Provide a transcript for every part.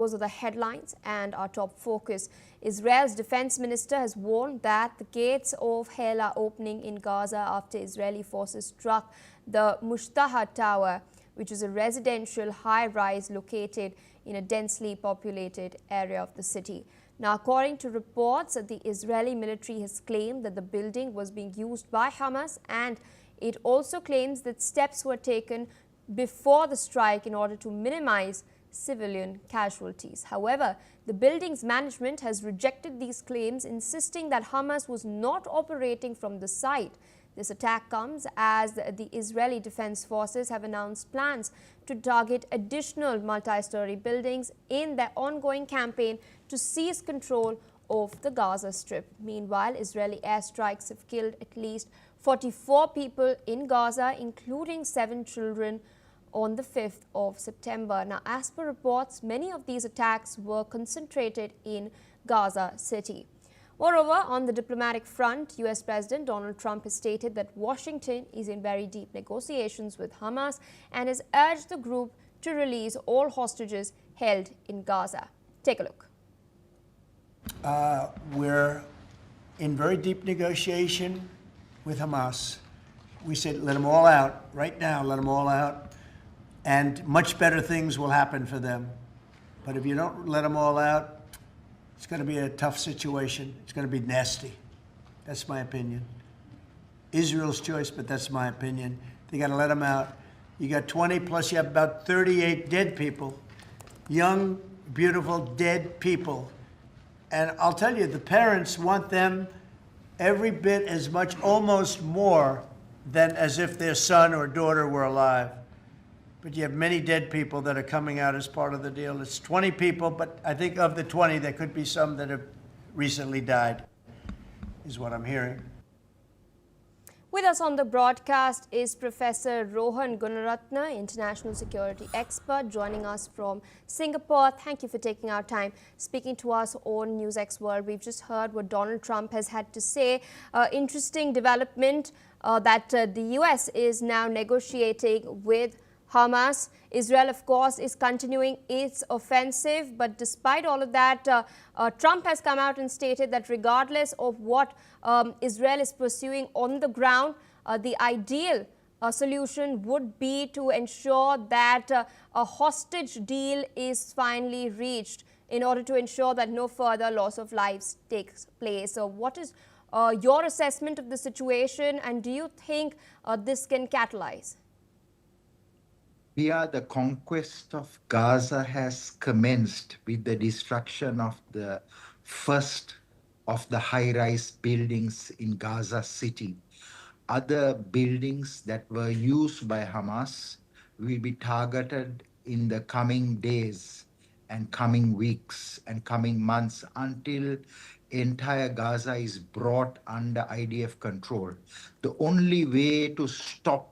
Those are the headlines and our top focus. Israel's defense minister has warned that the gates of hell are opening in Gaza after Israeli forces struck the Mushtaha Tower, which is a residential high-rise located in a densely populated area of the city. Now, according to reports, the Israeli military has claimed that the building was being used by Hamas, and it also claims that steps were taken before the strike in order to minimize civilian casualties. However, the building's management has rejected these claims, insisting that Hamas was not operating from the site. This attack comes as the Israeli Defense Forces have announced plans to target additional multi-story buildings in their ongoing campaign to seize control of the Gaza Strip. Meanwhile, Israeli airstrikes have killed at least 44 people in Gaza, including 7 children, on the 5th of September. Now, as per reports, many of these attacks were concentrated in Gaza City. Moreover, on the diplomatic front, US President Donald Trump has stated that Washington is in very deep negotiations with Hamas and has urged the group to release all hostages held in Gaza. Take a look. We're in very deep negotiation with Hamas. We said, let them all out right now, let them all out. And much better things will happen for them. But if you don't let them all out, it's going to be a tough situation. It's going to be nasty. That's my opinion. Israel's choice, but that's my opinion. They got to let them out. You got 20 plus you have about 38 dead people. Young, beautiful, dead people. And I'll tell you, the parents want them every bit as much, almost more, than as if their son or daughter were alive. But you have many dead people that are coming out as part of the deal. It's 20 people, but I think of the 20, there could be some that have recently died, is what I'm hearing. With us on the broadcast is Professor Rohan Gunaratne, international security expert, joining us from Singapore. Thank you for taking our time speaking to us on NewsX World. We've just heard what Donald Trump has had to say. Interesting development that the US is now negotiating with Hamas. Israel, of course, is continuing its offensive, but despite all of that, Trump has come out and stated that regardless of what Israel is pursuing on the ground, the ideal solution would be to ensure that a hostage deal is finally reached in order to ensure that no further loss of lives takes place. So what is your assessment of the situation, and do you think this can catalyze? The conquest of Gaza has commenced with the destruction of the first of the high-rise buildings in Gaza City. Other buildings that were used by Hamas will be targeted in the coming days and coming weeks and coming months until entire Gaza is brought under IDF control. The only way to stop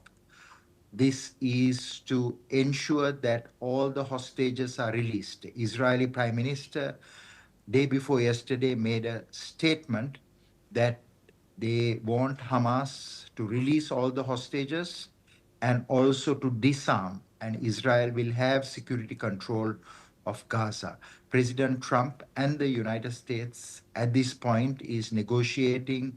this is to ensure that all the hostages are released. The Israeli Prime Minister, day before yesterday, made a statement that they want Hamas to release all the hostages and also to disarm, and Israel will have security control of Gaza. President Trump and the United States at this point is negotiating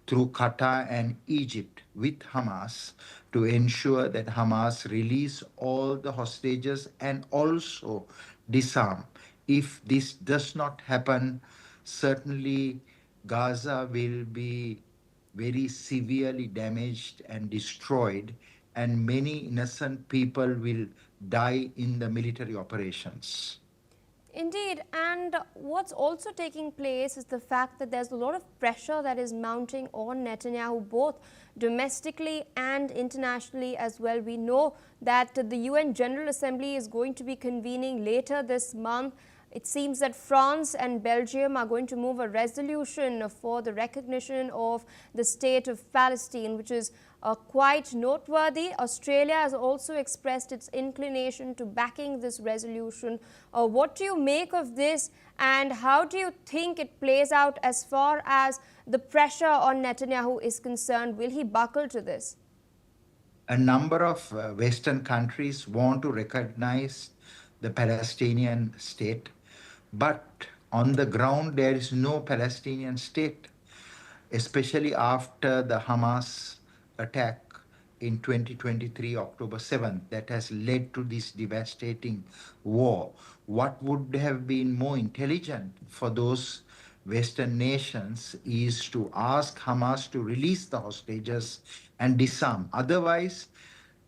through Qatar and Egypt with Hamas to ensure that Hamas release all the hostages and also disarm. If this does not happen, certainly Gaza will be very severely damaged and destroyed, and many innocent people will die in the military operations. Indeed, and what's also taking place is the fact that there's a lot of pressure that is mounting on Netanyahu, both domestically and internationally as well. We know that the UN General Assembly is going to be convening later this month. It seems that France and Belgium are going to move a resolution for the recognition of the state of Palestine, which is quite noteworthy. Australia has also expressed its inclination to backing this resolution. What do you make of this, and how do you think it plays out as far as the pressure on Netanyahu is concerned? Will he buckle to this? A number of Western countries want to recognize the Palestinian state. But on the ground, there is no Palestinian state, especially after the Hamas attack in 2023, October 7th, that has led to this devastating war. What would have been more intelligent for those Western nations is to ask Hamas to release the hostages and disarm. Otherwise,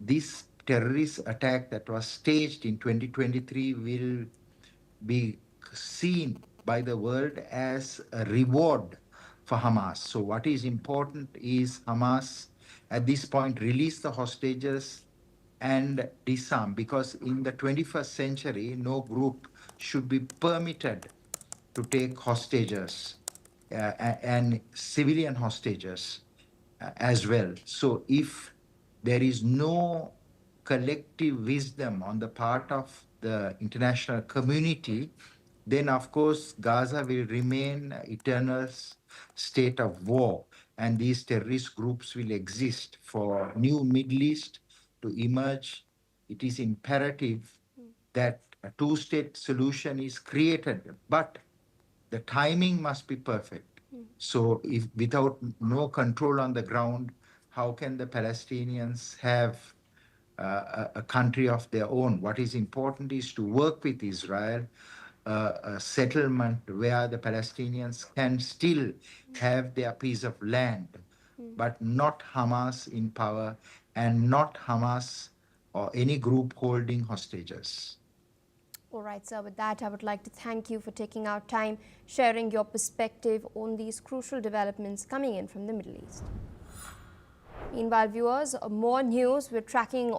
this terrorist attack that was staged in 2023 will be seen by the world as a reward for Hamas. So what is important is Hamas at this point release the hostages and disarm, because in the 21st century, no group should be permitted to take hostages and civilian hostages as well. So if there is no collective wisdom on the part of the international community, then of course Gaza will remain eternal state of war, and these terrorist groups will exist. For new Middle East to emerge, it is imperative that a two-state solution is created, but the timing must be perfect. So if without no control on the ground, how can the Palestinians have a country of their own? What is important is to work with Israel, a settlement where the Palestinians can still have their piece of land, but not Hamas in power and not Hamas or any group holding hostages. All right, sir. With that, I would like to thank you for taking out time, sharing your perspective on these crucial developments coming in from the Middle East. Meanwhile, viewers, more news we're tracking